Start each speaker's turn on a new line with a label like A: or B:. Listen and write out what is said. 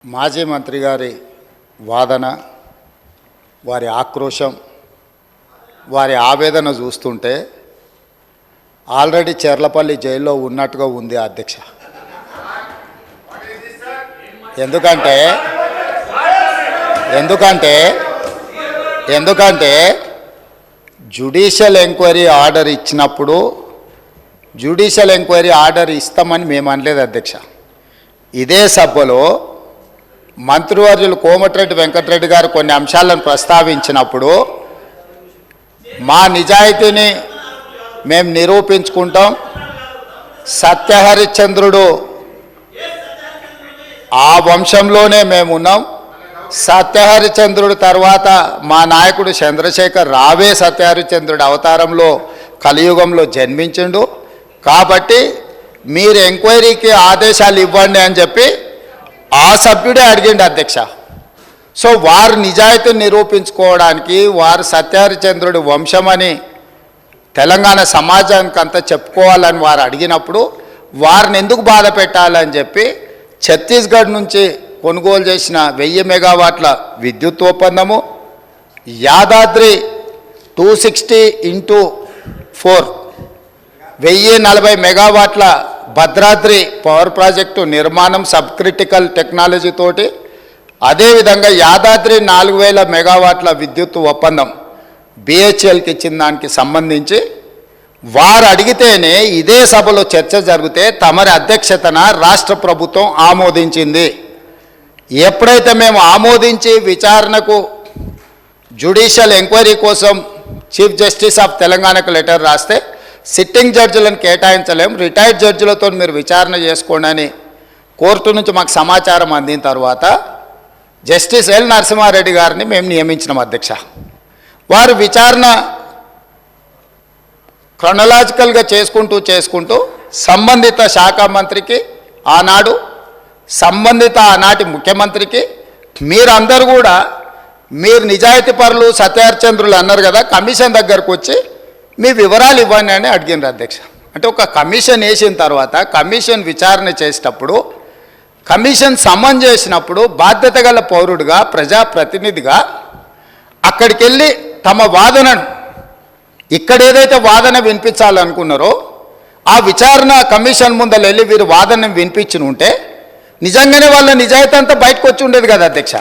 A: మాజీ మంత్రి గారి వాదన, వారి ఆక్రోశం, వారి ఆవేదన చూస్తుంటే ఆల్రెడీ చెర్లపల్లి జైల్లో ఉన్నట్టుగా ఉంది అధ్యక్ష. ఎందుకంటే జ్యుడిషియల్ ఎంక్వైరీ ఆర్డర్ ఇచ్చినప్పుడు జ్యుడిషియల్ ఎంక్వైరీ ఆర్డర్ ఇస్తామని మేము అనలేదు అధ్యక్ష. ఇదే సభలో మంత్రివర్యులు కోమటిరెడ్డి వెంకటరెడ్డి గారు కొన్ని అంశాలను ప్రస్తావించినప్పుడు మా నిజాయితీని మేము నిరూపించుకుంటాం, సత్యహరిశ్చంద్రుడు ఆ వంశంలోనే మేము ఉన్నాం, సత్యహరిశ్చంద్రుడు తర్వాత మా నాయకుడు చంద్రశేఖర్ రావే సత్యహరిశ్చంద్రుడు అవతారంలో కలియుగంలో జన్మించిండు, కాబట్టి మీరు ఎంక్వైరీకి ఆదేశాలు ఇవ్వండి అని చెప్పి ఆ సభ్యుడే అడిగిండు అధ్యక్ష. సో వారు నిజాయితీని నిరూపించుకోవడానికి, వారు సత్యహరిశ్చంద్రుడి వంశమని తెలంగాణ సమాజానికి అంతా చెప్పుకోవాలని వారు అడిగినప్పుడు వారిని ఎందుకు బాధ పెట్టాలని చెప్పి ఛత్తీస్గఢ్ నుంచి కొనుగోలు చేసిన 1000 మెగావాట్ల విద్యుత్ ఒప్పందము, యాదాద్రి 260x4 1040 మెగావాట్ల భద్రాద్రి పవర్ ప్రాజెక్టు నిర్మాణం సబ్ క్రిటికల్ టెక్నాలజీ తోటి, అదేవిధంగా యాదాద్రి 4000 మెగావాట్ల విద్యుత్ ఒప్పందం బిహెచ్ఎల్కి ఇచ్చిన దానికి సంబంధించి వారు అడిగితేనే ఇదే సభలో చర్చ జరిగితే తమరి అధ్యక్షతన రాష్ట్ర ప్రభుత్వం ఆమోదించింది. ఎప్పుడైతే మేము ఆమోదించి విచారణకు జ్యుడిషియల్ ఎంక్వైరీ కోసం చీఫ్ జస్టిస్ ఆఫ్ తెలంగాణకు లెటర్ రాస్తే సిట్టింగ్ జడ్జిలను కేటాయించలేం, రిటైర్డ్ జడ్జిలతో మీరు విచారణ చేసుకోండి అని కోర్టు నుంచి మాకు సమాచారం అందిన తర్వాత జస్టిస్ ఎల్ నరసింహారెడ్డి గారిని మేము నియమించినాం అధ్యక్ష. వారు విచారణ క్రొనలాజికల్గా చేసుకుంటూ సంబంధిత శాఖ మంత్రికి ఆనాడు, సంబంధిత ఆనాటి ముఖ్యమంత్రికి మీరందరూ కూడా మీరు నిజాయితీ పరులు సత్యహరిశ్చంద్రులు అన్నారు కదా, కమిషన్ దగ్గరకు వచ్చి మీ వివరాలు ఇవ్వండి అని అడిగినారు అధ్యక్ష. అంటే ఒక కమిషన్ వేసిన తర్వాత కమిషన్ విచారణ చేసేటప్పుడు, కమిషన్ సమన్ చేసినప్పుడు బాధ్యత గల పౌరుడిగా, ప్రజాప్రతినిధిగా అక్కడికి వెళ్ళి తమ వాదనను, ఇక్కడ ఏదైతే వాదన వినిపించాలనుకున్నారో ఆ విచారణ కమిషన్ ముందర వెళ్ళి వీరు వాదన వినిపించి ఉంటే నిజంగానే వాళ్ళ నిజాయితీ అంతా బయటకు వచ్చి ఉండేది కదా అధ్యక్ష.